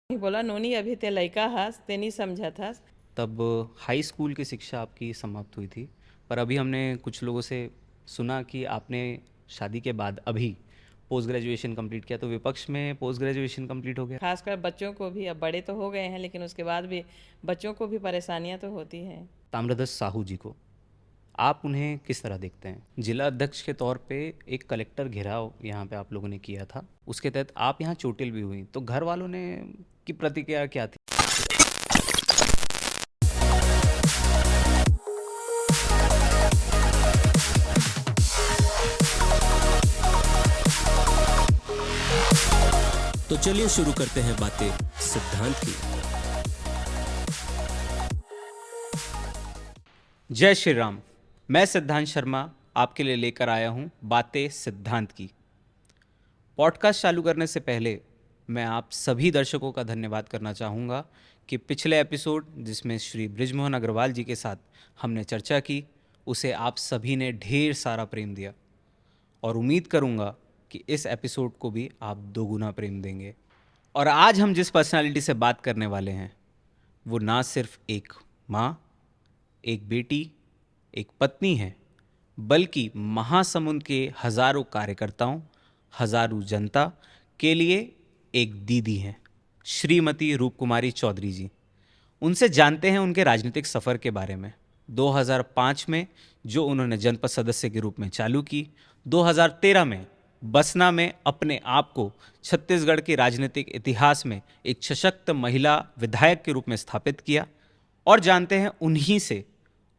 बोला नोनी अभी ते लइका हस ते नहीं समझा था। तब हाई स्कूल की शिक्षा आपकी समाप्त हुई थी, पर अभी हमने कुछ लोगों से सुना कि आपने शादी के बाद अभी पोस्ट ग्रेजुएशन कंप्लीट किया, तो विपक्ष में पोस्ट ग्रेजुएशन कंप्लीट हो गया। खासकर बच्चों को भी, अब बड़े तो हो गए हैं लेकिन उसके बाद भी बच्चों को भी परेशानियां तो होती हैं। ताम्रध्वज साहू जी को आप उन्हें किस तरह देखते हैं? जिला अध्यक्ष के तौर पे एक कलेक्टर घेराव यहाँ पे आप लोगों ने किया था, उसके तहत आप यहाँ चोटिल भी हुई, तो घर वालों ने की प्रतिक्रिया क्या थी? तो चलिए शुरू करते हैं बातें सिद्धांत की। जय श्री राम। मैं सिद्धांत शर्मा आपके लिए लेकर आया हूँ बातें सिद्धांत की। पॉडकास्ट चालू करने से पहले मैं आप सभी दर्शकों का धन्यवाद करना चाहूँगा कि पिछले एपिसोड जिसमें श्री बृजमोहन अग्रवाल जी के साथ हमने चर्चा की, उसे आप सभी ने ढेर सारा प्रेम दिया और उम्मीद करूँगा कि इस एपिसोड को भी आप दोगुना प्रेम देंगे। और आज हम जिस पर्सनालिटी से बात करने वाले हैं वो ना सिर्फ एक माँ, एक बेटी, एक पत्नी है, बल्कि महासमुंद के हजारों कार्यकर्ताओं, हजारों जनता के लिए एक दीदी हैं, श्रीमती रूप कुमारी चौधरी जी। उनसे जानते हैं उनके राजनीतिक सफ़र के बारे में। 2005 में जो उन्होंने जनपद सदस्य के रूप में चालू की, 2013 में बसना में अपने आप को छत्तीसगढ़ के राजनीतिक इतिहास में एक सशक्त महिला विधायक के रूप में स्थापित किया, और जानते हैं उन्हीं से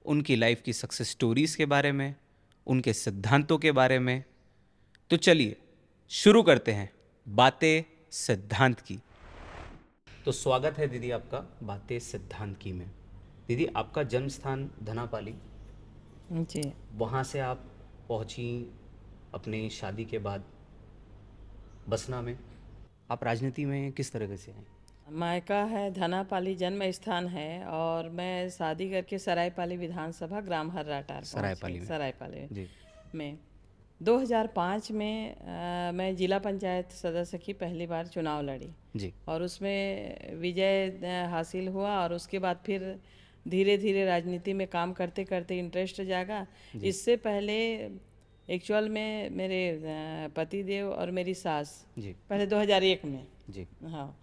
उनकी लाइफ की सक्सेस स्टोरीज़ के बारे में, उनके सिद्धांतों के बारे में। तो चलिए शुरू करते हैं बातें सिद्धांत की। तो स्वागत है दीदी आपका बातें सिद्धांत की में। दीदी, आपका जन्म स्थान धनापाली, जी। वहाँ से आप पहुँची अपनी शादी के बाद बसना में। आप राजनीति में किस तरह से आए? मायका है धनापाली, जन्म स्थान है, और मैं शादी करके सरायपाली विधानसभा ग्राम हर्राटार सरायपाली पहुंची। में। सरायपाली जी। में 2005 में मैं जिला पंचायत सदस्य की पहली बार चुनाव लड़ी जी। और उसमें विजय हासिल हुआ। और उसके बाद फिर धीरे धीरे राजनीति में काम करते करते इंटरेस्ट जागा। जी। इससे पहले एक्चुअल में मेरे पति देव और मेरी सास जी। पहले 2001 में, जी। हाँ,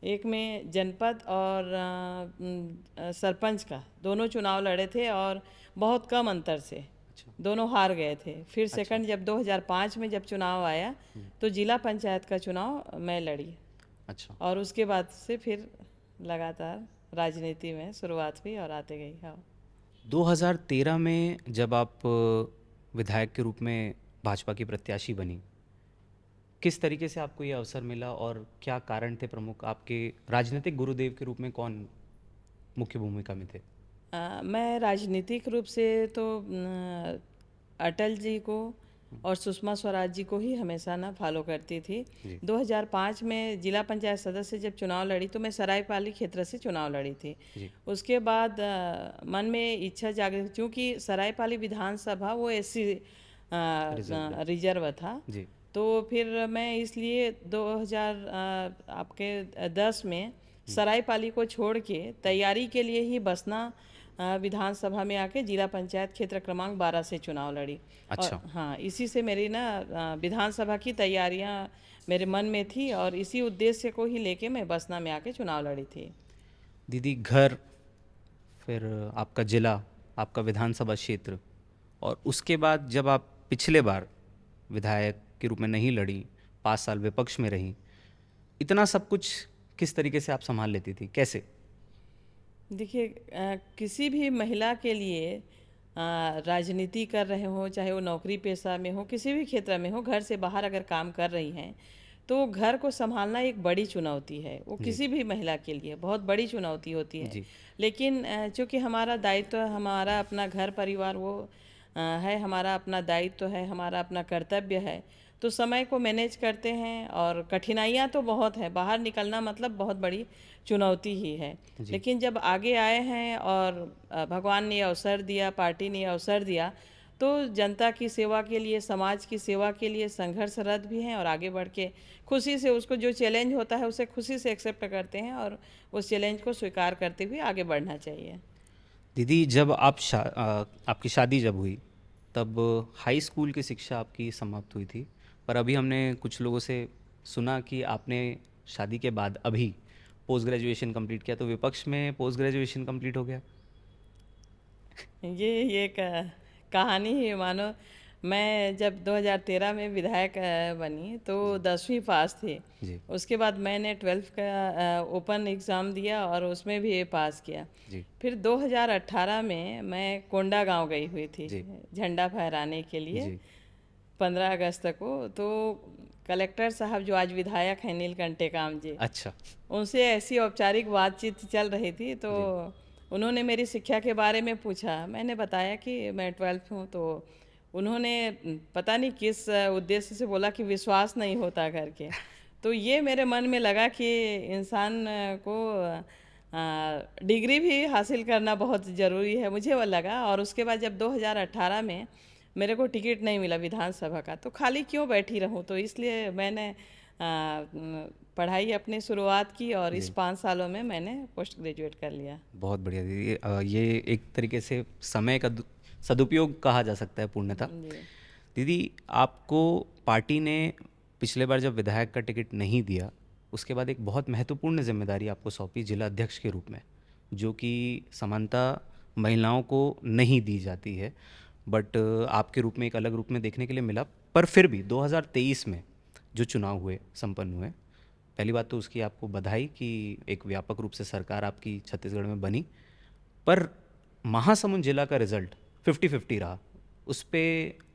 एक में जनपद और सरपंच का दोनों चुनाव लड़े थे और बहुत कम अंतर से अच्छा। दोनों हार गए थे। फिर अच्छा। सेकंड जब 2005 में जब चुनाव आया तो जिला पंचायत का चुनाव मैं लड़ी, अच्छा। और उसके बाद से फिर लगातार राजनीति में शुरुआत हुई और आते गई। हाँ। 2013 में जब आप विधायक के रूप में भाजपा की प्रत्याशी बनी, किस तरीके से आपको ये अवसर मिला और क्या कारण थे प्रमुख? आपके राजनीतिक गुरुदेव के रूप में कौन मुख्य भूमिका में थे? मैं राजनीतिक रूप से तो अटल जी को और सुषमा स्वराज जी को ही हमेशा ना फॉलो करती थी। जी। 2005 में जिला पंचायत सदस्य जब चुनाव लड़ी तो मैं सरायपाली क्षेत्र से चुनाव लड़ी थी। जी। उसके बाद मन में इच्छा जागृत, क्योंकि सरायपाली विधानसभा वो एससी रिजर्व था। जी। तो फिर मैं इसलिए 2000 आपके 10 में सरायपाली को छोड़ के तैयारी के लिए ही बसना विधानसभा में आके जिला पंचायत क्षेत्र क्रमांक 12 से चुनाव लड़ी। अच्छा। और हाँ, इसी से मेरी ना विधानसभा की तैयारियां मेरे मन में थी और इसी उद्देश्य को ही लेके मैं बसना में आके चुनाव लड़ी थी। दीदी, घर, फिर आपका जिला, आपका विधानसभा क्षेत्र, और उसके बाद जब आप पिछले बार विधायक के रूप में नहीं लड़ी, 5 साल विपक्ष में रही, इतना सब कुछ किस तरीके से आप संभाल लेती थी, कैसे? देखिए, किसी भी महिला के लिए राजनीति कर रहे हो, चाहे वो नौकरी पेशा में हो, किसी भी क्षेत्र में हो, घर से बाहर अगर काम कर रही हैं तो घर को संभालना एक बड़ी चुनौती है। वो जी। किसी भी महिला के लिए बहुत बड़ी चुनौती होती है। जी। लेकिन चूँकि हमारा दायित्व, हमारा अपना घर परिवार वो है, हमारा अपना दायित्व है, हमारा अपना कर्तव्य है, तो समय को मैनेज करते हैं। और कठिनाइयाँ तो बहुत है, बाहर निकलना मतलब बहुत बड़ी चुनौती ही है। जी। लेकिन जब आगे आए हैं और भगवान ने अवसर दिया, पार्टी ने अवसर दिया, तो जनता की सेवा के लिए, समाज की सेवा के लिए संघर्षरत भी हैं और आगे बढ़ के खुशी से उसको जो चैलेंज होता है उसे खुशी से एक्सेप्ट करते हैं और उस चैलेंज को स्वीकार करते हुए आगे बढ़ना चाहिए। दीदी, जब आपकी शादी जब हुई, तब हाई स्कूल की शिक्षा आपकी समाप्त हुई थी, पर अभी हमने कुछ लोगों से सुना कि आपने शादी के बाद अभी पोस्ट ग्रेजुएशन कंप्लीट किया, तो विपक्ष में पोस्ट ग्रेजुएशन कंप्लीट हो गया। ये कहानी ही मानो। मैं जब 2013 में विधायक बनी तो 10वीं पास थी। जी उसके बाद मैंने 12th का ओपन एग्ज़ाम दिया और उसमें भी पास किया। जी फिर 2018 में मैं कोंडा गांव गई हुई थी जी झंडा फहराने के लिए जी 15 अगस्त को। तो कलेक्टर साहब जो आज विधायक हैं नीलकंठ टेकाम जी, अच्छा। उनसे ऐसी औपचारिक बातचीत चल रही थी तो जी उन्होंने मेरी शिक्षा के बारे में पूछा। मैंने बताया कि मैं 12th हूँ। तो उन्होंने पता नहीं किस उद्देश्य से बोला कि विश्वास नहीं होता करके। तो ये मेरे मन में लगा कि इंसान को डिग्री भी हासिल करना बहुत ज़रूरी है, मुझे वो लगा। और उसके बाद जब 2018 में मेरे को टिकट नहीं मिला विधानसभा का, तो खाली क्यों बैठी रहूं, तो इसलिए मैंने पढ़ाई अपनी शुरुआत की और इस जी 5 सालों में मैंने पोस्ट ग्रेजुएट कर लिया। बहुत बढ़िया दीदी। ये एक तरीके से समय का सदुपयोग कहा जा सकता है पूर्णतः। जी। दीदी, आपको पार्टी ने पिछले बार जब विधायक का टिकट नहीं दिया, उसके बाद एक बहुत महत्वपूर्ण जिम्मेदारी आपको सौंपी जिला अध्यक्ष के रूप में, जो कि समानता महिलाओं को नहीं दी जाती है, बट आपके रूप में एक अलग रूप में देखने के लिए मिला। पर फिर भी 2023 में जो चुनाव हुए, संपन्न हुए, पहली बात तो उसकी आपको बधाई कि एक व्यापक रूप से सरकार आपकी छत्तीसगढ़ में बनी। पर महासमुंद जिला का रिजल्ट 50-50 रहा। उस पे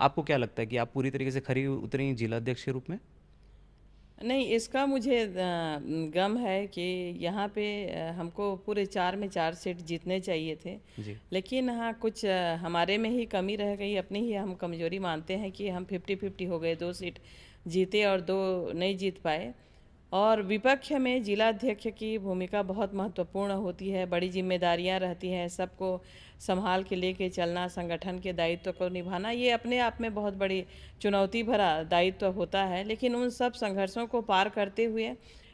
आपको क्या लगता है कि आप पूरी तरीके से खरी उतरी जिला अध्यक्ष के रूप में? नहीं, इसका मुझे गम है कि यहाँ पे हमको पूरे 4 में 4 सीट जीतने चाहिए थे। जी लेकिन हाँ, कुछ हमारे में ही कमी रह गई, अपनी ही हम कमजोरी मानते हैं कि हम 50-50 हो गए, 2 सीट जीते और 2 नहीं जीत पाए। और विपक्ष में जिलाध्यक्ष की भूमिका बहुत महत्वपूर्ण होती है, बड़ी जिम्मेदारियां रहती हैं, सबको संभाल के लेके चलना, संगठन के दायित्व को निभाना, ये अपने आप में बहुत बड़ी चुनौती भरा दायित्व होता है। लेकिन उन सब संघर्षों को पार करते हुए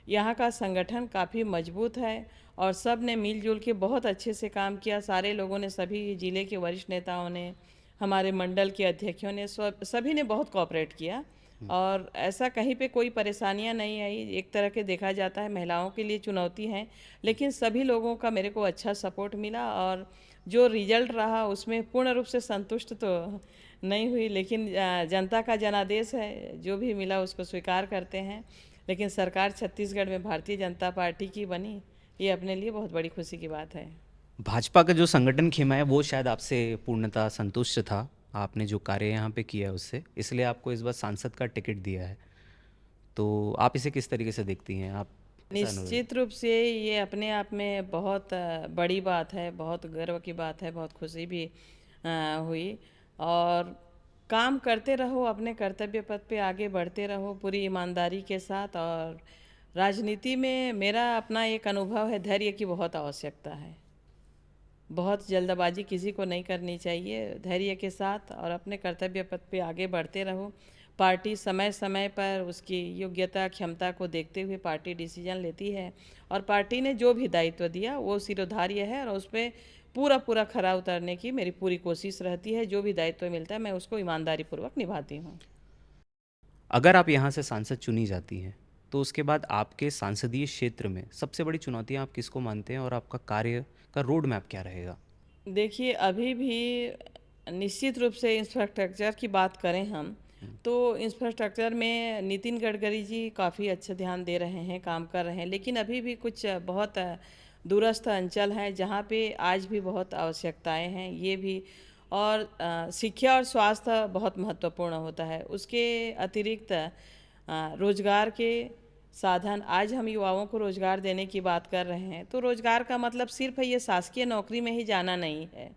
यहाँ का संगठन काफ़ी मजबूत है और सब ने मिलजुल के बहुत अच्छे से काम किया। सारे लोगों ने, सभी जिले के वरिष्ठ नेताओं ने, हमारे मंडल के अध्यक्षों ने, सभी ने बहुत कोऑपरेट किया और ऐसा कहीं पे कोई परेशानियां नहीं आई। एक तरह के देखा जाता है महिलाओं के लिए चुनौती है, लेकिन सभी लोगों का मेरे को अच्छा सपोर्ट मिला और जो रिजल्ट रहा उसमें पूर्ण रूप से संतुष्ट तो नहीं हुई, लेकिन जनता का जनादेश है, जो भी मिला उसको स्वीकार करते हैं। लेकिन सरकार छत्तीसगढ़ में भारतीय जनता पार्टी की बनी, ये अपने लिए बहुत बड़ी खुशी की बात है। भाजपा का जो संगठन खेमा है वो शायद आपसे पूर्णतः संतुष्ट था, आपने जो कार्य यहाँ पे किया है उससे, इसलिए आपको इस बार सांसद का टिकट दिया है। तो आप इसे किस तरीके से देखती हैं? आप कैसा अनुभव? निश्चित रूप से ये अपने आप में बहुत बड़ी बात है, बहुत गर्व की बात है, बहुत खुशी भी हुई। और काम करते रहो, अपने कर्तव्य पथ पे आगे बढ़ते रहो पूरी ईमानदारी के साथ। और राजनीति में मेरा अपना एक अनुभव है, धैर्य की बहुत आवश्यकता है। बहुत जल्दबाजी किसी को नहीं करनी चाहिए, धैर्य के साथ और अपने कर्तव्य पथ पे आगे बढ़ते रहो। पार्टी समय समय पर उसकी योग्यता क्षमता को देखते हुए पार्टी डिसीजन लेती है और पार्टी ने जो भी दायित्व दिया वो सिरोधार्य है और उस पर पूरा पूरा खरा उतरने की मेरी पूरी कोशिश रहती है। जो भी दायित्व मिलता है मैं उसको ईमानदारी पूर्वक निभाती हूँ। अगर आप यहाँ से सांसद चुनी जाती हैं, तो उसके बाद आपके सांसदीय क्षेत्र में सबसे बड़ी चुनौतियाँ आप किसको मानते हैं और आपका कार्य का रोड मैप क्या रहेगा? देखिए, अभी भी निश्चित रूप से इंफ्रास्ट्रक्चर की बात करें हम, तो इंफ्रास्ट्रक्चर में नितिन गडकरी जी काफ़ी अच्छा ध्यान दे रहे हैं, काम कर रहे हैं। लेकिन अभी भी कुछ बहुत दूरस्थ अंचल हैं जहाँ पे आज भी बहुत आवश्यकताएं हैं, ये भी। और शिक्षा और स्वास्थ्य बहुत महत्वपूर्ण होता है। उसके अतिरिक्त रोजगार के साधन, आज हम युवाओं को रोजगार देने की बात कर रहे हैं, तो रोजगार का मतलब सिर्फ ये शासकीय नौकरी में ही जाना नहीं है।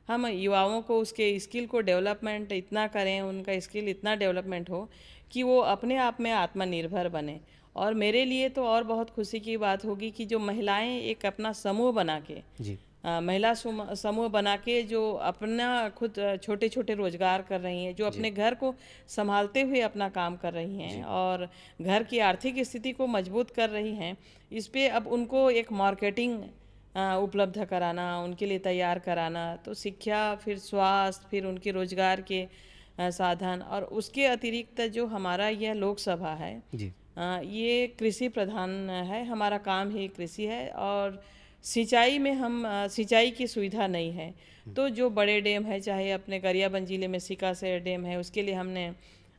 हम युवाओं को उसके स्किल को डेवलपमेंट इतना करें, उनका स्किल इतना डेवलपमेंट हो कि वो अपने आप में आत्मनिर्भर बने। और मेरे लिए तो और बहुत खुशी की बात होगी कि जो महिलाएं एक अपना समूह बना के जी महिला समूह बना के जो अपना खुद छोटे छोटे रोजगार कर रही हैं, जो अपने घर को संभालते हुए अपना काम कर रही हैं और घर की आर्थिक स्थिति को मजबूत कर रही हैं, इस पे अब उनको एक मार्केटिंग उपलब्ध कराना, उनके लिए तैयार कराना, तो शिक्षा, फिर स्वास्थ्य, फिर उनके रोजगार के साधन, और उसके अतिरिक्त जो हमारा यह लोकसभा है जी ये कृषि प्रधान है, हमारा काम ही कृषि है। और सिंचाई में हम सिंचाई की सुविधा नहीं है, तो जो बड़े डैम है, चाहे अपने गरियाबंद जिले में सिकासेर डैम है, उसके लिए हमने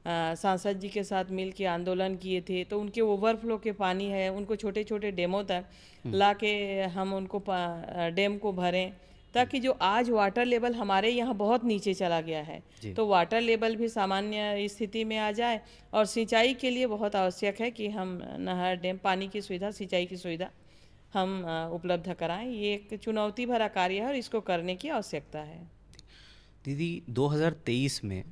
सांसद जी के साथ मिल के आंदोलन किए थे, तो उनके ओवरफ्लो के पानी है, उनको छोटे छोटे डैमों तक ला के हम उनको डैम को भरें, ताकि जो आज वाटर लेवल हमारे यहाँ बहुत नीचे चला गया है, तो वाटर लेवल भी सामान्य स्थिति में आ जाए। और सिंचाई के लिए बहुत आवश्यक है कि हम नहर, डैम, पानी की सुविधा, सिंचाई की सुविधा हम उपलब्ध कराएं। ये एक चुनौती भरा कार्य है और इसको करने की आवश्यकता है। दीदी, 2023 में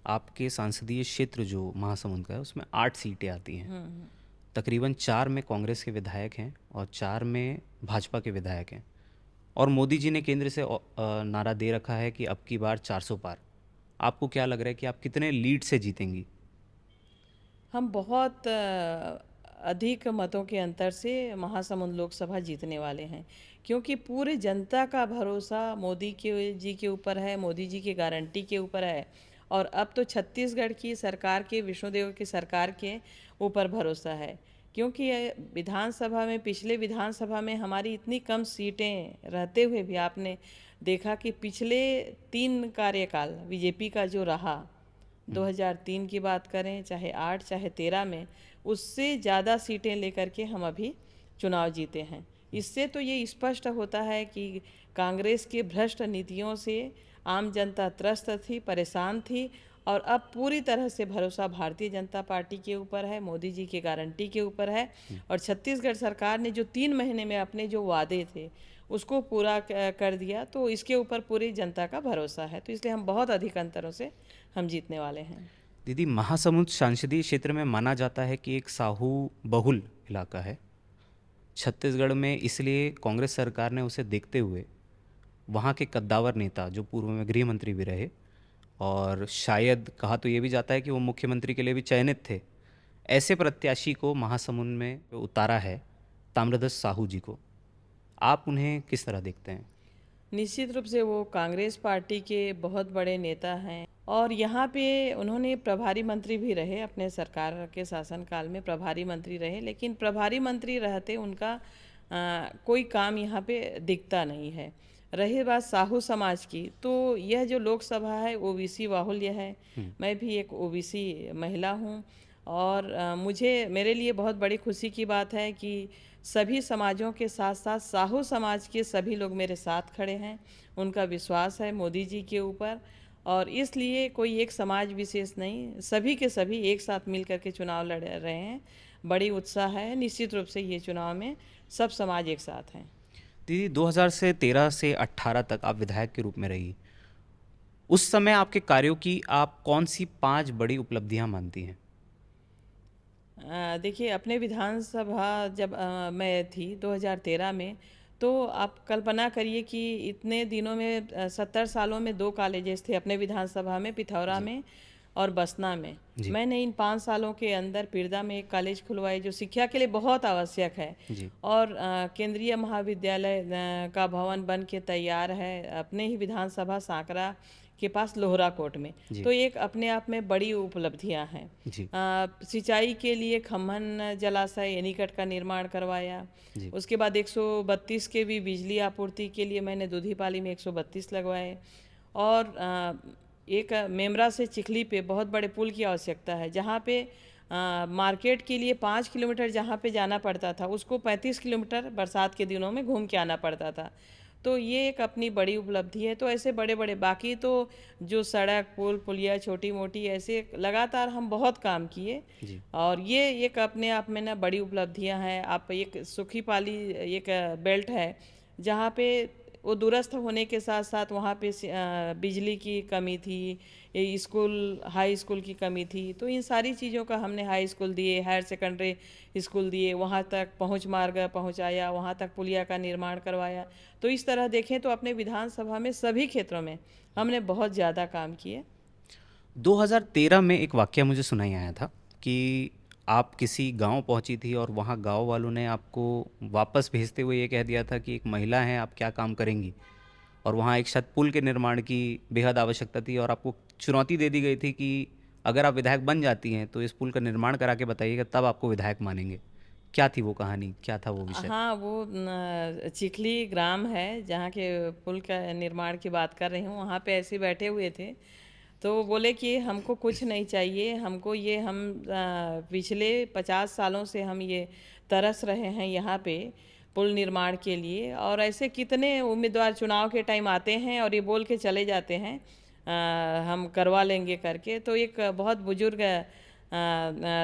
आपके संसदीय क्षेत्र जो महासमुंद का है उसमें 8 सीटें आती हैं। तकरीबन 4 में कांग्रेस के विधायक हैं और 4 में भाजपा के विधायक हैं, और मोदी जी ने केंद्र से नारा दे रखा है कि अब की बार 400 पार। आपको क्या लग रहा है कि आप कितने लीड से जीतेंगी? हम बहुत अधिक मतों के अंतर से महासमुंद लोकसभा जीतने वाले हैं, क्योंकि पूरे जनता का भरोसा मोदी जी के ऊपर है, मोदी जी की गारंटी के ऊपर है। और अब तो छत्तीसगढ़ की सरकार के, विष्णुदेव की सरकार के ऊपर भरोसा है, क्योंकि ये विधानसभा में, पिछले विधानसभा में हमारी इतनी कम सीटें रहते हुए भी आपने देखा कि पिछले 3 कार्यकाल बीजेपी का जो रहा, 2003 की बात करें, चाहे 8 चाहे 13 में, उससे ज़्यादा सीटें लेकर के हम अभी चुनाव जीते हैं। इससे तो ये स्पष्ट होता है कि कांग्रेस के भ्रष्ट नीतियों से आम जनता त्रस्त थी, परेशान थी, और अब पूरी तरह से भरोसा भारतीय जनता पार्टी के ऊपर है, मोदी जी की गारंटी के ऊपर है। और छत्तीसगढ़ सरकार ने जो 3 महीने में अपने जो वादे थे उसको पूरा कर दिया, तो इसके ऊपर पूरी जनता का भरोसा है, तो इसलिए हम बहुत अधिक अंतरों से हम जीतने वाले हैं। दीदी, महासमुंद संसदीय क्षेत्र में माना जाता है कि एक साहू बहुल इलाका है छत्तीसगढ़ में, इसलिए कांग्रेस सरकार ने उसे देखते हुए वहाँ के कद्दावर नेता, जो पूर्व में गृह मंत्री भी रहे और शायद कहा तो ये भी जाता है कि वो मुख्यमंत्री के लिए भी चयनित थे, ऐसे प्रत्याशी को महासमुंद में उतारा है, ताम्रध्वज साहू जी को। आप उन्हें किस तरह देखते हैं? निश्चित रूप से वो कांग्रेस पार्टी के बहुत बड़े नेता हैं, और यहाँ पे उन्होंने प्रभारी मंत्री भी रहे, अपने सरकार के शासनकाल में प्रभारी मंत्री रहे, लेकिन प्रभारी मंत्री रहते उनका कोई काम यहाँ पे दिखता नहीं है। रही बात साहू समाज की, तो यह जो लोकसभा है ओबीसी बाहुल्य है। मैं भी एक ओबीसी महिला हूँ, और मेरे लिए बहुत बड़ी खुशी की बात है कि सभी समाजों के साथ साथ साहू समाज के सभी लोग मेरे साथ खड़े हैं। उनका विश्वास है मोदी जी के ऊपर, और इसलिए कोई एक समाज विशेष नहीं, सभी के सभी एक साथ मिल करके चुनाव लड़ रहे हैं। बड़ी उत्साह है, निश्चित रूप से ये चुनाव में सब समाज एक साथ हैं। दीदी, 2013 से 18 तक आप विधायक के रूप में रही। उस समय आपके कार्यों की आप कौन सी 5 बड़ी उपलब्धियां मानती हैं? देखिए, अपने विधानसभा जब मैं थी 2013 में, तो आप कल्पना करिए कि इतने दिनों में 70 सालों में 2 कॉलेजेस थे अपने विधानसभा में, पिथौरा में और बसना में। मैंने इन 5 सालों के अंदर पिरदा में एक कॉलेज खुलवाई, जो शिक्षा के लिए बहुत आवश्यक है। और केंद्रीय महाविद्यालय का भवन बन के तैयार है अपने ही विधानसभा सांकरा के पास लोहरा कोट में, तो एक अपने आप में बड़ी उपलब्धियां हैं। सिंचाई के लिए खम्हन जलाशय एनीकट का निर्माण करवाया। उसके बाद 132 के भी बिजली आपूर्ति के लिए मैंने दूधीपाली में 132 लगवाए। और एक मेमरा से चिखली पे बहुत बड़े पुल की आवश्यकता है, जहाँ पे मार्केट के लिए 5 किलोमीटर जहाँ पे जाना पड़ता था, उसको 35 किलोमीटर बरसात के दिनों में घूम के आना पड़ता था। तो ये एक अपनी बड़ी उपलब्धि है। तो ऐसे बड़े बड़े बाकी तो जो सड़क, पुल, पुलिया, छोटी मोटी, ऐसे लगातार हम बहुत काम किए, और ये एक अपने आप में ना बड़ी उपलब्धियां हैं। आप एक सुखी पाली एक बेल्ट है, जहाँ पे वो दुरुस्त होने के साथ साथ वहाँ पे बिजली की कमी थी, ये स्कूल हाई स्कूल की कमी थी। तो इन सारी चीज़ों का हमने हाई स्कूल दिए, हायर सेकेंडरी स्कूल दिए, वहाँ तक पहुँच मार्ग पहुँचाया, वहाँ तक पुलिया का निर्माण करवाया। तो इस तरह देखें तो अपने विधानसभा में सभी क्षेत्रों में हमने बहुत ज़्यादा काम किए। 2013 में एक वाकया मुझे सुनाई आया था कि आप किसी गांव पहुंची थी और वहां गांव वालों ने आपको वापस भेजते हुए ये कह दिया था कि एक महिला हैं, आप क्या काम करेंगी। और वहां एक शायद पुल के निर्माण की बेहद आवश्यकता थी और आपको चुनौती दे दी गई थी कि अगर आप विधायक बन जाती हैं तो इस पुल का निर्माण करा के बताइएगा, तब आपको विधायक मानेंगे। क्या थी वो कहानी, क्या था वो विषय? हाँ, वो चिखली ग्राम है जहाँ के पुल का निर्माण की बात कर रही हूँ। वहाँ पे ऐसे बैठे हुए थे, तो वो बोले कि हमको कुछ नहीं चाहिए, हमको ये हम पिछले 50 सालों से हम ये तरस रहे हैं यहाँ पे पुल निर्माण के लिए। और ऐसे कितने उम्मीदवार चुनाव के टाइम आते हैं और ये बोल के चले जाते हैं हम करवा लेंगे करके। तो एक बहुत बुजुर्ग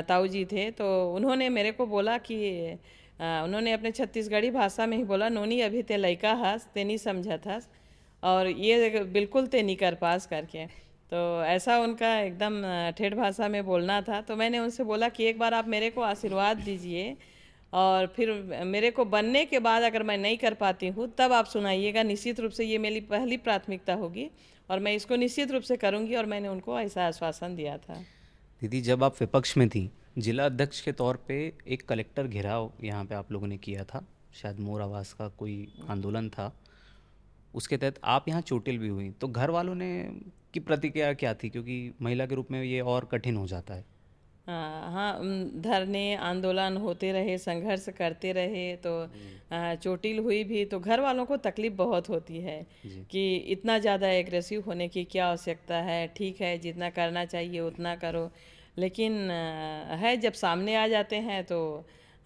ताऊ जी थे, तो उन्होंने मेरे को बोला कि उन्होंने अपने छत्तीसगढ़ी भाषा में ही बोला, नोनी अभी ते लइका हस ते नहीं समझत हस और ये बिल्कुल ते नहीं कर पास करके। तो ऐसा उनका एकदम ठेठ भाषा में बोलना था। तो मैंने उनसे बोला कि एक बार आप मेरे को आशीर्वाद दीजिए और फिर मेरे को बनने के बाद अगर मैं नहीं कर पाती हूँ तब आप सुनाइएगा। निश्चित रूप से ये मेरी पहली प्राथमिकता होगी और मैं इसको निश्चित रूप से करूँगी। और मैंने उनको ऐसा आश्वासन दिया था। दीदी, जब आप विपक्ष में थी, जिला अध्यक्ष के तौर पे एक कलेक्टर घेराव यहाँ पे आप लोगों ने किया था, शायद मोर आवास का कोई आंदोलन था, उसके तहत आप यहाँ चोटिल भी हुई। तो घर वालों ने की प्रतिक्रिया क्या थी, क्योंकि महिला के रूप में ये और कठिन हो जाता है? हाँ हाँ, धरने आंदोलन होते रहे, संघर्ष करते रहे, तो चोटिल हुई भी तो घर वालों को तकलीफ बहुत होती है जी। कि इतना ज़्यादा एग्रेसिव होने की क्या आवश्यकता है। ठीक है, जितना करना चाहिए उतना करो, लेकिन है जब सामने आ जाते हैं तो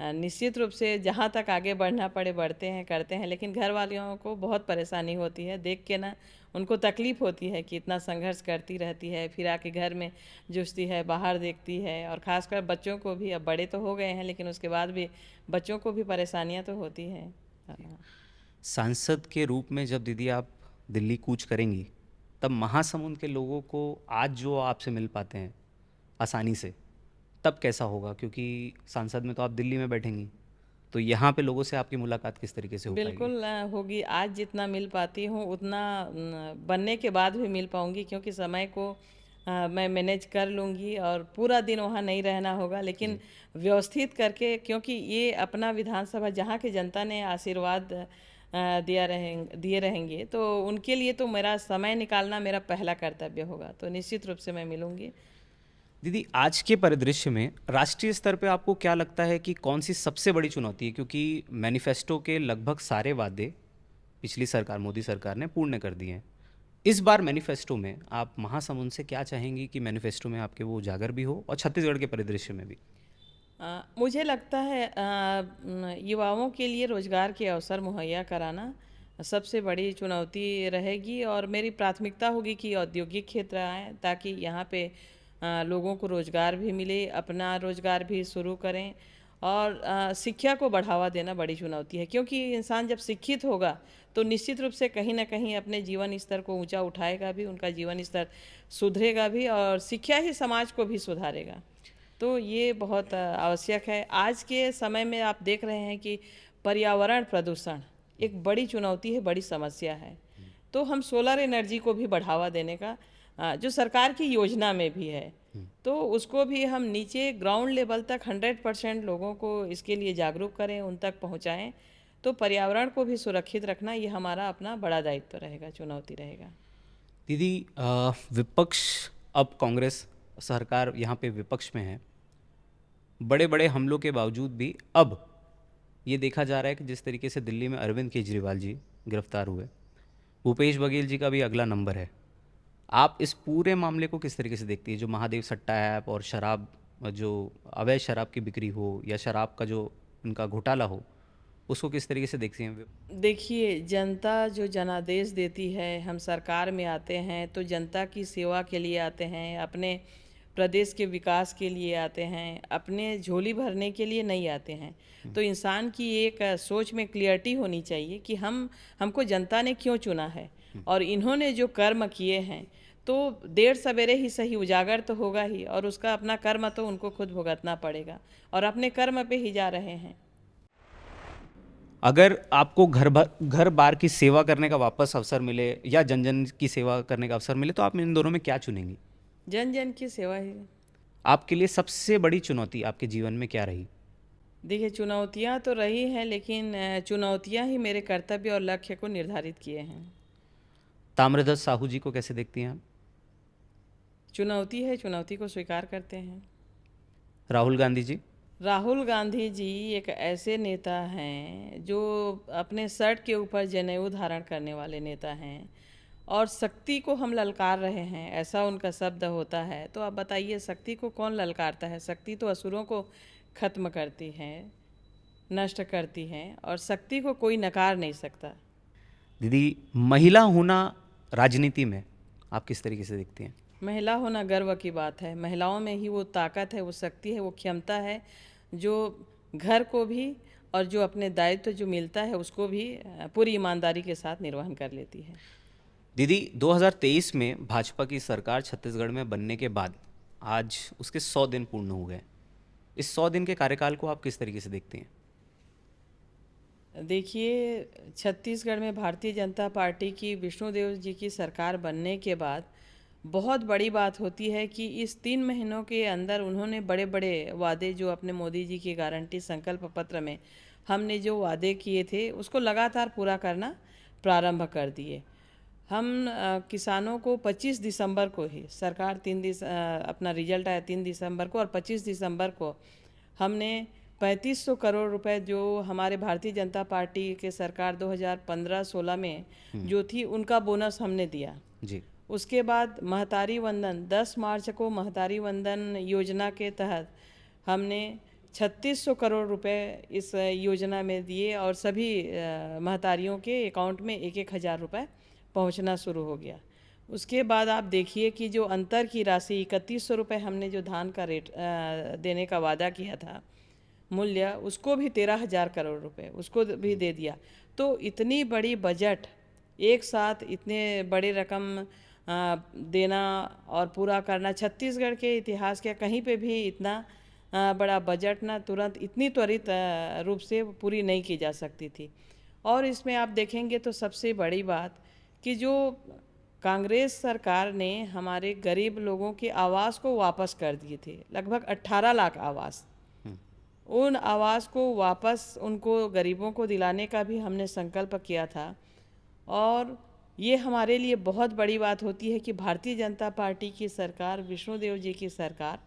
निश्चित रूप से जहाँ तक आगे बढ़ना पड़े बढ़ते हैं, करते हैं। लेकिन घर वालों को बहुत परेशानी होती है देख के ना, उनको तकलीफ़ होती है कि इतना संघर्ष करती रहती है, फिर आके घर में जूझती है, बाहर देखती है। और ख़ासकर बच्चों को भी, अब बड़े तो हो गए हैं लेकिन उसके बाद भी बच्चों को भी परेशानियां तो होती हैं। सांसद के रूप में जब दीदी आप दिल्ली कूच करेंगी, तब महासमुंद के लोगों को आज जो आपसे मिल पाते हैं आसानी से, तब कैसा होगा? क्योंकि सांसद में तो आप दिल्ली में बैठेंगी, तो यहाँ पे लोगों से आपकी मुलाकात किस तरीके से हो पाएगी? बिल्कुल होगी। आज जितना मिल पाती हूँ उतना बनने के बाद भी मिल पाऊँगी, क्योंकि समय को मैं मैनेज कर लूँगी और पूरा दिन वहाँ नहीं रहना होगा, लेकिन व्यवस्थित करके, क्योंकि ये अपना विधानसभा जहाँ की जनता ने आशीर्वाद दिए रहेंगे, तो उनके लिए तो मेरा समय निकालना मेरा पहला कर्तव्य होगा। तो निश्चित रूप से मैं मिलूँगी। दीदी, आज के परिदृश्य में राष्ट्रीय स्तर पे आपको क्या लगता है कि कौन सी सबसे बड़ी चुनौती है? क्योंकि मैनिफेस्टो के लगभग सारे वादे पिछली सरकार, मोदी सरकार ने पूर्ण कर दिए हैं। इस बार मैनिफेस्टो में आप महासमुंद से क्या चाहेंगी कि मैनिफेस्टो में आपके वो उजागर भी हो और छत्तीसगढ़ के परिदृश्य में भी? मुझे लगता है युवाओं के लिए रोजगार के अवसर मुहैया कराना सबसे बड़ी चुनौती रहेगी। और मेरी प्राथमिकता होगी कि औद्योगिक क्षेत्र आए, ताकि यहाँ पे लोगों को रोजगार भी मिले, अपना रोजगार भी शुरू करें। और शिक्षा को बढ़ावा देना बड़ी चुनौती है, क्योंकि इंसान जब शिक्षित होगा तो निश्चित रूप से कहीं ना कहीं अपने जीवन स्तर को ऊंचा उठाएगा भी, उनका जीवन स्तर सुधरेगा भी, और शिक्षा ही समाज को भी सुधारेगा। तो ये बहुत आवश्यक है। आज के समय में आप देख रहे हैं कि पर्यावरण प्रदूषण एक बड़ी चुनौती है, बड़ी समस्या है। तो हम सोलर एनर्जी को भी बढ़ावा देने का जो सरकार की योजना में भी है, तो उसको भी हम नीचे ग्राउंड लेवल तक 100% लोगों को इसके लिए जागरूक करें, उन तक पहुंचाएं। तो पर्यावरण को भी सुरक्षित रखना ये हमारा अपना बड़ा दायित्व रहेगा, चुनौती रहेगा। दीदी, विपक्ष, अब कांग्रेस सरकार यहाँ पे विपक्ष में है, बड़े बड़े हमलों के बावजूद भी अब ये देखा जा रहा है कि जिस तरीके से दिल्ली में अरविंद केजरीवाल जी गिरफ्तार हुए, भूपेश बघेल जी का भी अगला नंबर है। आप इस पूरे मामले को किस तरीके से देखती है? जो महादेव सट्टा ऐप और शराब, जो अवैध शराब की बिक्री हो या शराब का जो उनका घोटाला हो, उसको किस तरीके से देखती हैं? देखिए, जनता जो जनादेश देती है, हम सरकार में आते हैं तो जनता की सेवा के लिए आते हैं, अपने प्रदेश के विकास के लिए आते हैं, अपने झोली भरने के लिए नहीं आते हैं। तो इंसान की एक सोच में क्लियरिटी होनी चाहिए कि हमको जनता ने क्यों चुना है, और इन्होंने जो कर्म किए हैं तो देर सवेरे ही सही उजागर तो होगा ही, और उसका अपना कर्म तो उनको खुद भुगतना पड़ेगा, और अपने कर्म पे ही जा रहे हैं। अगर आपको घर बार की सेवा करने का वापस अवसर मिले या जन जन की सेवा करने का अवसर मिले, तो आप इन दोनों में क्या चुनेंगी? जन जन की सेवा ही। आपके लिए सबसे बड़ी चुनौती आपके जीवन में क्या रही? देखिए, चुनौतियाँ तो रही हैं, लेकिन चुनौतियाँ ही मेरे कर्तव्य और लक्ष्य को निर्धारित किए हैं। ताम्रध्वज साहू जी को कैसे देखती हैं आप? चुनौती है, चुनौती को स्वीकार करते हैं। राहुल गांधी जी? राहुल गांधी जी एक ऐसे नेता हैं जो अपने शर्ट के ऊपर जनेऊ धारण करने वाले नेता हैं, और शक्ति को हम ललकार रहे हैं, ऐसा उनका शब्द होता है। तो आप बताइए, शक्ति को कौन ललकारता है? शक्ति तो असुरों को खत्म करती है, नष्ट करती है, और शक्ति को कोई नकार नहीं सकता। दीदी, महिला होना राजनीति में आप किस तरीके से देखती हैं? महिला होना गर्व की बात है। महिलाओं में ही वो ताकत है, वो शक्ति है, वो क्षमता है जो घर को भी और जो अपने दायित्व जो मिलता है उसको भी पूरी ईमानदारी के साथ निर्वहन कर लेती है। दीदी, 2023 में भाजपा की सरकार छत्तीसगढ़ में बनने के बाद आज उसके 100 दिन पूर्ण हो गए। इस 100 दिन के कार्यकाल को आप किस तरीके से देखते हैं? देखिए, छत्तीसगढ़ में भारतीय जनता पार्टी की विष्णुदेव जी की सरकार बनने के बाद बहुत बड़ी बात होती है कि इस 3 महीनों के अंदर उन्होंने बड़े बड़े वादे, जो अपने मोदी जी की गारंटी संकल्प पत्र में हमने जो वादे किए थे उसको लगातार पूरा करना प्रारंभ कर दिए। हम किसानों को 25 दिसंबर को ही सरकार अपना रिजल्ट आया 3 दिसंबर को, और 25 दिसंबर को हमने 3500 करोड़ रुपए जो हमारे भारतीय जनता पार्टी के सरकार 2015-16 में जो थी उनका बोनस हमने दिया जी। उसके बाद महतारी वंदन 10 मार्च को महतारी वंदन योजना के तहत हमने 3600 करोड़ रुपए इस योजना में दिए, और सभी महतारियों के अकाउंट में 1,000 रुपये पहुंचना शुरू हो गया। उसके बाद आप देखिए कि जो अंतर की राशि 3100 रुपये हमने जो धान का रेट देने का वादा किया था मूल्य, उसको भी 13,000 करोड़ रुपए उसको भी दे दिया। तो इतनी बड़ी बजट एक साथ इतने बड़े रकम देना और पूरा करना, छत्तीसगढ़ के इतिहास के कहीं पे भी इतना बड़ा बजट ना तुरंत इतनी त्वरित रूप से पूरी नहीं की जा सकती थी। और इसमें आप देखेंगे तो सबसे बड़ी बात कि जो कांग्रेस सरकार ने हमारे गरीब लोगों के आवास को वापस कर दिए थे, लगभग 18 लाख आवास, उन आवास को वापस उनको गरीबों को दिलाने का भी हमने संकल्प किया था। और ये हमारे लिए बहुत बड़ी बात होती है कि भारतीय जनता पार्टी की सरकार, विष्णुदेव जी की सरकार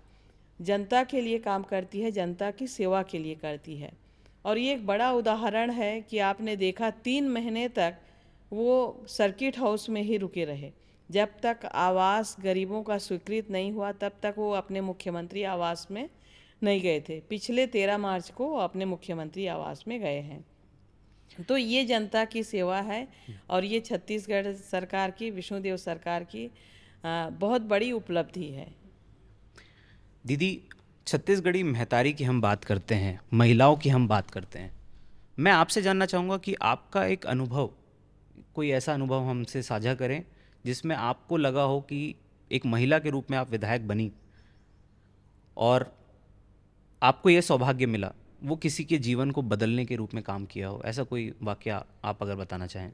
जनता के लिए काम करती है, जनता की सेवा के लिए करती है। और ये एक बड़ा उदाहरण है कि आपने देखा 3 महीने तक वो सर्किट हाउस में ही रुके रहे। जब तक आवास गरीबों का स्वीकृत नहीं हुआ तब तक वो अपने मुख्यमंत्री आवास में नहीं गए थे। पिछले 13 मार्च को वो अपने मुख्यमंत्री आवास में गए हैं। तो ये जनता की सेवा है, और ये छत्तीसगढ़ सरकार की, विष्णुदेव सरकार की बहुत बड़ी उपलब्धि है। दीदी, छत्तीसगढ़ी महतारी की हम बात करते हैं, महिलाओं की हम बात करते हैं। मैं आपसे जानना चाहूँगा कि आपका एक अनुभव, कोई ऐसा अनुभव हमसे साझा करें जिसमें आपको लगा हो कि एक महिला के रूप में आप विधायक बनी और आपको ये सौभाग्य मिला, वो किसी के जीवन को बदलने के रूप में काम किया हो। ऐसा कोई वाकया आप अगर बताना चाहें।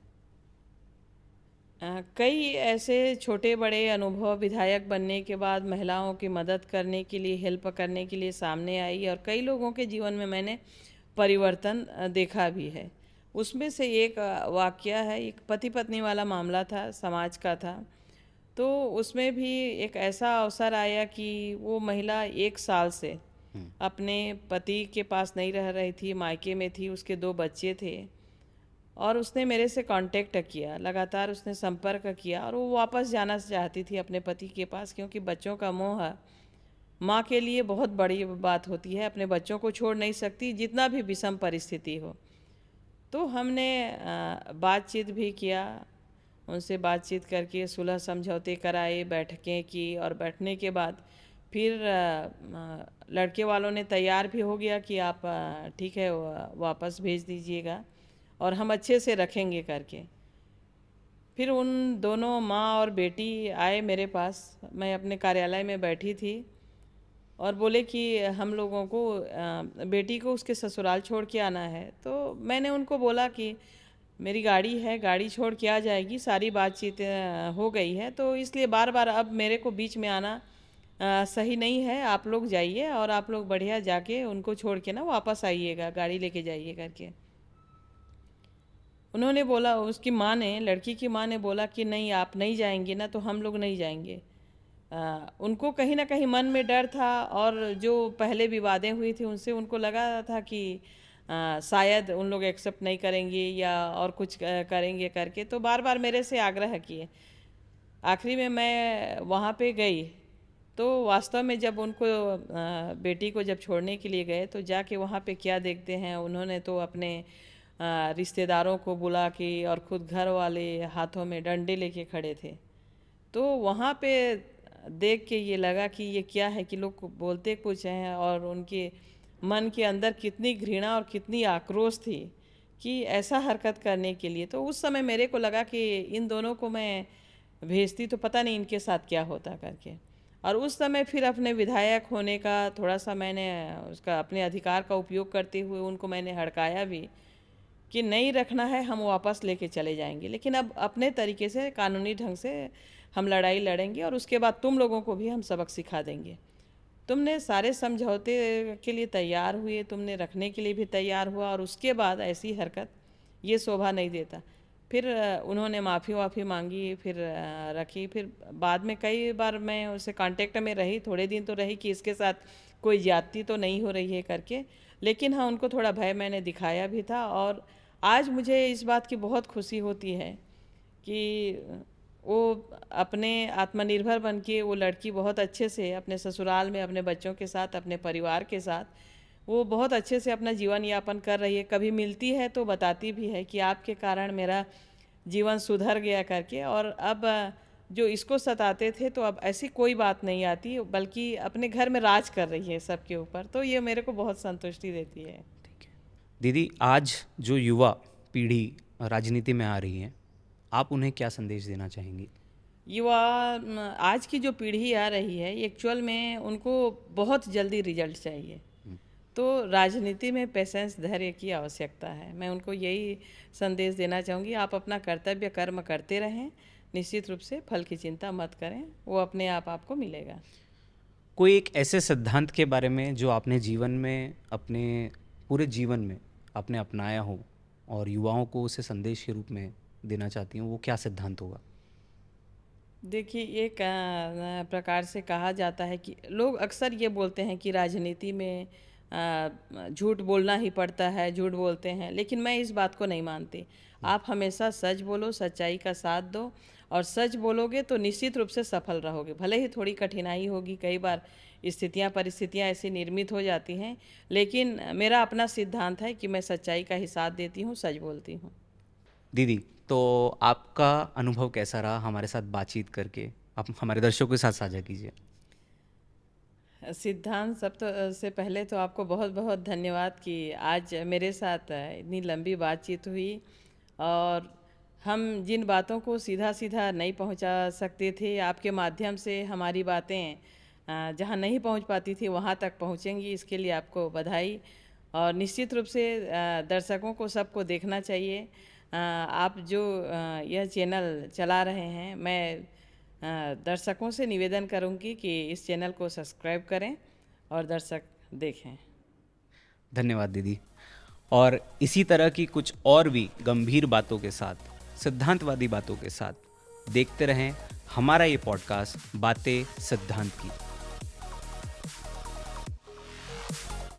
कई ऐसे छोटे बड़े अनुभव विधायक बनने के बाद महिलाओं की मदद करने के लिए, हेल्प करने के लिए सामने आई, और कई लोगों के जीवन में मैंने परिवर्तन देखा भी है। उसमें से एक वाकया है, एक पति पत्नी वाला मामला था, समाज का था। तो उसमें भी एक ऐसा अवसर आया कि वो महिला 1 साल से अपने पति के पास नहीं रह रही थी, मायके में थी, उसके 2 बच्चे थे, और उसने मेरे से कांटेक्ट किया, लगातार उसने संपर्क किया, और वो वापस जाना चाहती थी अपने पति के पास, क्योंकि बच्चों का मोह माँ के लिए बहुत बड़ी बात होती है, अपने बच्चों को छोड़ नहीं सकती जितना भी विषम परिस्थिति हो। तो हमने बातचीत भी किया, उनसे बातचीत करके सुलह समझौते कराए, बैठकें की, और बैठने के बाद फिर लड़के वालों ने तैयार भी हो गया कि आप ठीक है वापस भेज दीजिएगा और हम अच्छे से रखेंगे करके। फिर उन दोनों माँ और बेटी आए मेरे पास, मैं अपने कार्यालय में बैठी थी और बोले कि हम लोगों को बेटी को उसके ससुराल छोड़ के आना है। तो मैंने उनको बोला कि मेरी गाड़ी है, गाड़ी छोड़ के आ जाएगी, सारी बातचीत हो गई है, तो इसलिए बार बार अब मेरे को बीच में आना सही नहीं है। आप लोग जाइए और आप लोग बढ़िया जाके उनको छोड़ के ना वापस आइएगा, गाड़ी लेके जाइए करके। उन्होंने बोला, उसकी माँ ने, लड़की की माँ ने बोला कि नहीं आप नहीं जाएंगे ना तो हम लोग नहीं जाएंगे। उनको कहीं ना कहीं मन में डर था और जो पहले विवादें हुई थी उनसे उनको लगा था कि शायद उन लोग एक्सेप्ट नहीं करेंगे या और कुछ करेंगे करके, तो बार बार मेरे से आग्रह किए। आखिरी में मैं वहाँ पे गई तो वास्तव में जब उनको बेटी को जब छोड़ने के लिए गए तो जाके वहाँ पे क्या देखते हैं, उन्होंने तो अपने रिश्तेदारों को बुला के और खुद घर वाले हाथों में डंडे लेके खड़े थे। तो वहाँ पे देख के ये लगा कि ये क्या है कि लोग बोलते कुछ हैं और उनके मन के अंदर कितनी घृणा और कितनी आक्रोश थी कि ऐसा हरकत करने के लिए। तो उस समय मेरे को लगा कि इन दोनों को मैं भेजती तो पता नहीं इनके साथ क्या होता करके। और उस समय फिर अपने विधायक होने का थोड़ा सा मैंने उसका अपने अधिकार का उपयोग करते हुए उनको मैंने हड़काया भी कि नहीं रखना है, हम वापस लेके चले जाएंगे, लेकिन अब अपने तरीके से कानूनी ढंग से हम लड़ाई लड़ेंगे और उसके बाद तुम लोगों को भी हम सबक सिखा देंगे। तुमने सारे समझौते के लिए तैयार हुए, तुमने रखने के लिए भी तैयार हुआ और उसके बाद ऐसी हरकत ये शोभा नहीं देता। फिर उन्होंने माफ़ी मांगी, फिर रखी। फिर बाद में कई बार मैं उससे कांटेक्ट में रही, थोड़े दिन तो रही कि इसके साथ कोई ज्यादती तो नहीं हो रही है करके, लेकिन हाँ उनको थोड़ा भय मैंने दिखाया भी था। और आज मुझे इस बात की बहुत खुशी होती है कि वो अपने आत्मनिर्भर बन के वो लड़की बहुत अच्छे से अपने ससुराल में अपने बच्चों के साथ, अपने परिवार के साथ वो बहुत अच्छे से अपना जीवन यापन कर रही है। कभी मिलती है तो बताती भी है कि आपके कारण मेरा जीवन सुधर गया करके, और अब जो इसको सताते थे तो अब ऐसी कोई बात नहीं आती, बल्कि अपने घर में राज कर रही है सबके ऊपर। तो ये मेरे को बहुत संतुष्टि देती है। दीदी, आज जो युवा पीढ़ी राजनीति में आ रही है, आप उन्हें क्या संदेश देना चाहेंगी? युवा आज की जो पीढ़ी आ रही है एक्चुअल में उनको बहुत जल्दी रिजल्ट चाहिए, तो राजनीति में पेशेंस, धैर्य की आवश्यकता है। मैं उनको यही संदेश देना चाहूँगी, आप अपना कर्तव्य कर्म करते रहें, निश्चित रूप से फल की चिंता मत करें, वो अपने आप आपको मिलेगा। कोई एक ऐसे सिद्धांत के बारे में जो आपने जीवन में, अपने पूरे जीवन में आपने अपनाया हो और युवाओं को उसे संदेश के रूप में देना चाहती हूँ, वो क्या सिद्धांत होगा? देखिए, एक प्रकार से कहा जाता है कि लोग अक्सर ये बोलते हैं कि राजनीति में झूठ बोलना ही पड़ता है, झूठ बोलते हैं, लेकिन मैं इस बात को नहीं मानती। आप हमेशा सच बोलो, सच्चाई का साथ दो, और सच बोलोगे तो निश्चित रूप से सफल रहोगे। भले ही थोड़ी कठिनाई होगी, कई बार स्थितियां परिस्थितियां ऐसी निर्मित हो जाती हैं, लेकिन मेरा अपना सिद्धांत है कि मैं सच्चाई का ही साथ देती हूँ, सच बोलती हूँ। दीदी, तो आपका अनुभव कैसा रहा हमारे साथ बातचीत करके? आप हमारे दर्शकों के साथ साझा कीजिए। सिद्धांत, सब तो से पहले तो आपको बहुत बहुत धन्यवाद कि आज मेरे साथ इतनी लंबी बातचीत हुई, और हम जिन बातों को सीधा सीधा नहीं पहुंचा सकते थे, आपके माध्यम से हमारी बातें जहां नहीं पहुंच पाती थी वहां तक पहुंचेंगी। इसके लिए आपको बधाई। और निश्चित रूप से दर्शकों को सबको देखना चाहिए। आप जो यह चैनल चला रहे हैं, मैं दर्शकों से निवेदन करूंगी कि इस चैनल को सब्सक्राइब करें और दर्शक देखें। धन्यवाद दीदी। और इसी तरह की कुछ और भी गंभीर बातों के साथ, सिद्धांतवादी बातों के साथ देखते रहें हमारा ये पॉडकास्ट बातें सिद्धांत की।